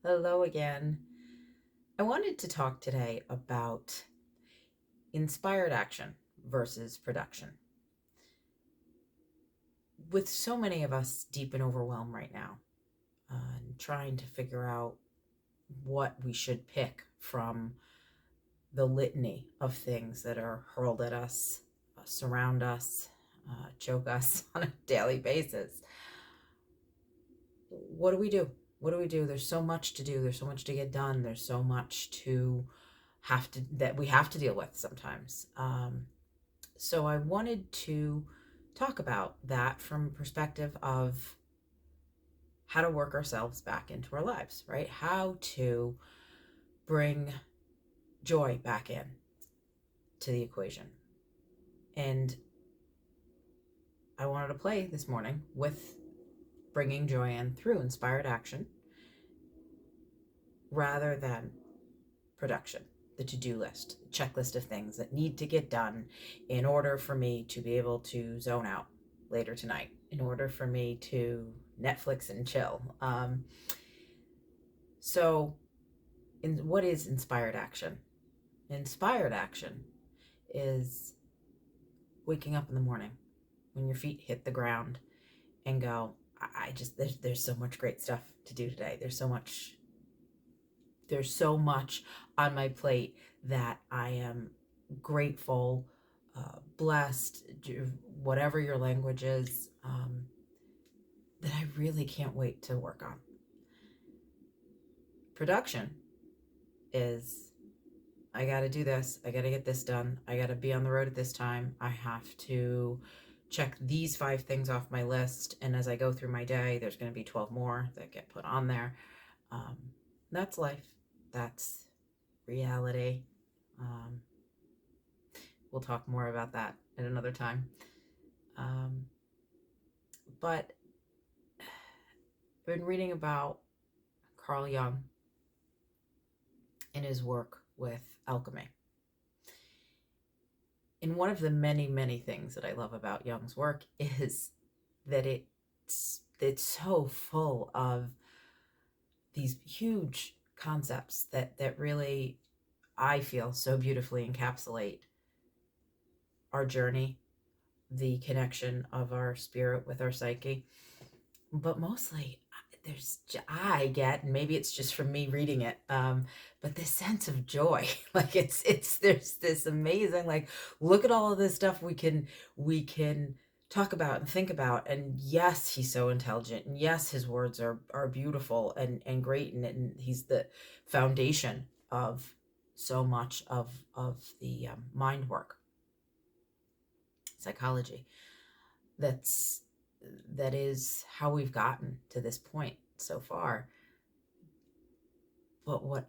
Hello again. I wanted to talk today about inspired action versus production. With so many of us deep in overwhelm right now, and trying to figure out what we should pick from the litany of things that are hurled at us, surround us, choke us on a daily basis. What do we do? What do we do? There's so much to do. There's so much to get done. There's so much that we have to deal with sometimes. So I wanted to talk about that from a perspective of how to work ourselves back into our lives, right? How to bring joy back in to the equation. And I wanted to play this morning with bringing joy in through inspired action rather than production, the to-do list, the checklist of things that need to get done in order for me to be able to zone out later tonight, in order for me to Netflix and chill. What is inspired action? Inspired action is waking up in the morning when your feet hit the ground and go, I just there's so much great stuff to do today. There's so much on my plate that I am grateful, blessed, whatever your language is, that I really can't wait to work on. Production is, I got to do this. I got to get this done. I got to be on the road at this time. I have to check these 5 things off my list. And as I go through my day, there's going to be 12 more that get put on there. That's life. That's reality. We'll talk more about that at another time. But I've been reading about Carl Jung and his work with alchemy. And one of the many, many things that I love about Jung's work is that it's so full of these huge concepts that really, I feel, so beautifully encapsulate our journey, the connection of our spirit with our psyche. But mostly, I get, and maybe it's just from me reading it, but this sense of joy. Like there's this amazing, like, look at all of this stuff we can talk about and think about. And yes, he's so intelligent, and yes, his words are beautiful and great, and he's the foundation of so much of the mind work, psychology. That is how we've gotten to this point so far. But what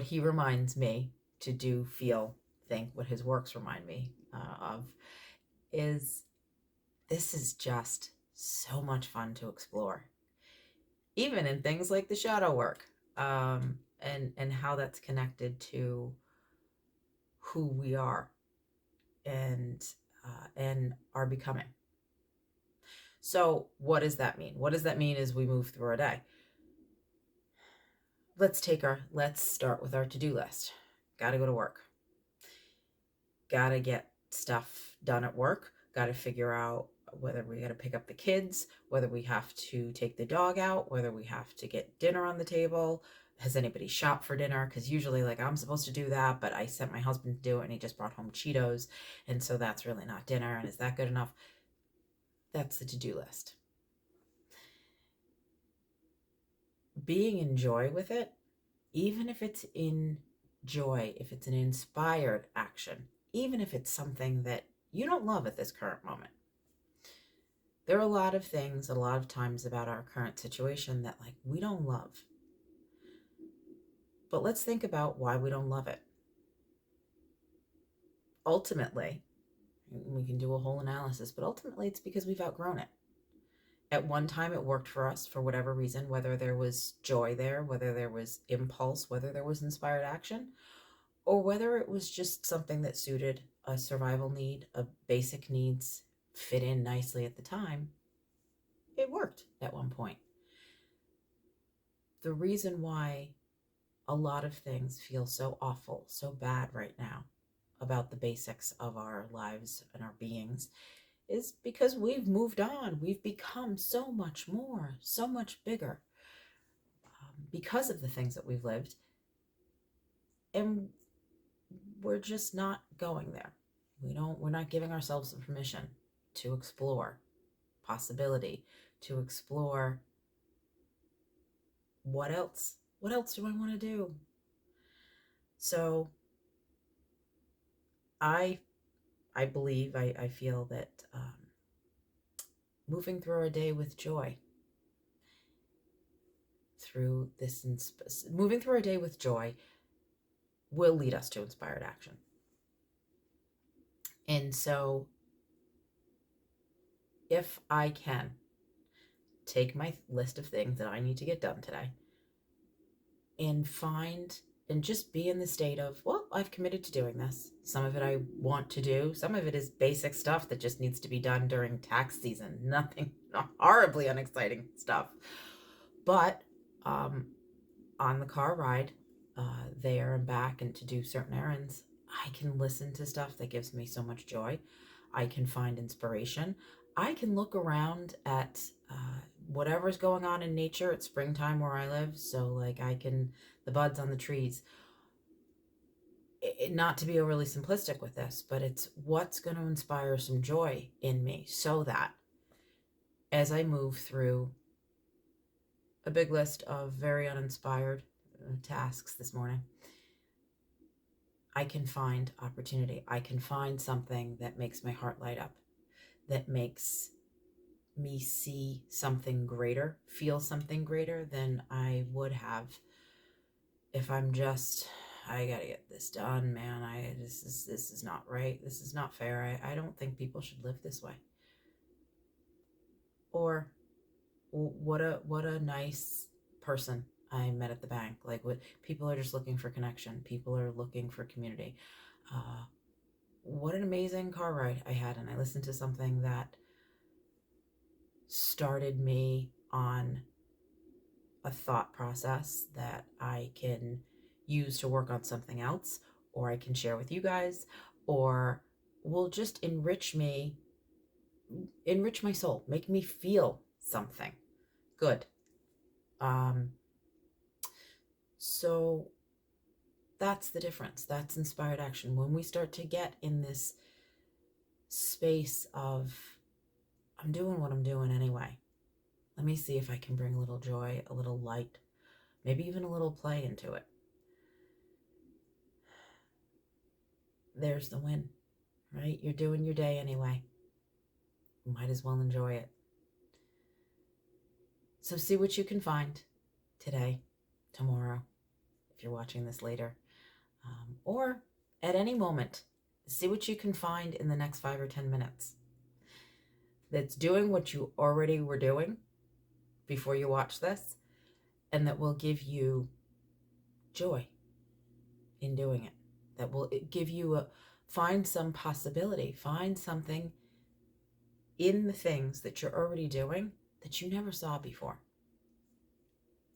he reminds me to do, feel, think, what his works remind me of, is this is just so much fun to explore, even in things like the shadow work, and how that's connected to who we are and are becoming. So what does that mean? What does that mean as we move through our day? Let's start with our to-do list. Got to go to work. Got to get stuff done at work. Got to figure out whether we got to pick up the kids, whether we have to take the dog out, whether we have to get dinner on the table. Has anybody shopped for dinner? Because usually, like, I'm supposed to do that, but I sent my husband to do it and he just brought home Cheetos. And so that's really not dinner. And is that good enough? That's the to-do list. Being in joy with it, even if it's in joy, if it's an inspired action, even if it's something that you don't love at this current moment. There are a lot of things, a lot of times about our current situation that, like, we don't love. But let's think about why we don't love it. Ultimately, we can do a whole analysis, but ultimately it's because we've outgrown it. At one time, it worked for us for whatever reason, whether there was joy there, whether there was impulse, whether there was inspired action, or whether it was just something that suited a survival need, a basic needs, fit in nicely at the time. It worked at one point. the reason why a lot of things feel so awful, so bad right now about the basics of our lives and our beings is because we've moved on. We've become so much more, so much bigger because of the things that we've lived. And we're just not going there. We're not giving ourselves the permission to explore possibility, to explore what else do I want to do? So I believe, I feel that moving through our day with joy, moving through our day with joy will lead us to inspired action. And so if I can take my list of things that I need to get done today and just be in the state of, well, I've committed to doing this. Some of it I want to do. Some of it is basic stuff that just needs to be done during tax season. Nothing horribly unexciting stuff. But on the car ride there and back and to do certain errands, I can listen to stuff that gives me so much joy. I can find inspiration. I can look around at whatever's going on in nature. It's springtime where I live, so like the buds on the trees. Not to be overly simplistic with this, but it's what's going to inspire some joy in me so that as I move through a big list of very uninspired tasks this morning, I can find opportunity. I can find something that makes my heart light up, that makes me see something greater, feel something greater than I would have if I'm just, I gotta get this done, man. This is not right. This is not fair. I don't think people should live this way. Or what a nice person I met at the bank. Like, what people are just looking for connection. People are looking for community. What an amazing car ride I had, and I listened to something that started me on a thought process that I can use to work on something else, or I can share with you guys, or will just enrich my soul, make me feel something good. So that's the difference. That's inspired action. When we start to get in this space of, I'm doing what I'm doing anyway. Let me see if I can bring a little joy, a little light, maybe even a little play into it. There's the win, right? You're doing your day anyway. You might as well enjoy it. So see what you can find today, tomorrow, if you're watching this later, or at any moment. See what you can find in the next 5 or 10 minutes that's doing what you already were doing before you watch this, and that will give you joy in doing it. That will give you find some possibility, find something in the things that you're already doing that you never saw before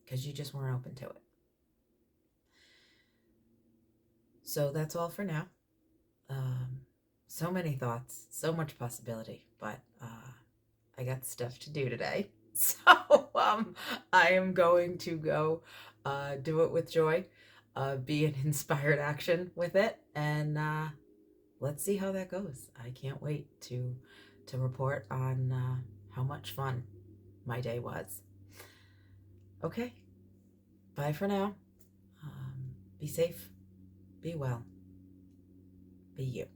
because you just weren't open to it. So that's all for now. So many thoughts, so much possibility, but I got stuff to do today. So I am going to go do it with joy, be an inspired action with it, and let's see how that goes. I can't wait to report on how much fun my day was. Okay, bye for now. Be safe, be well, be you.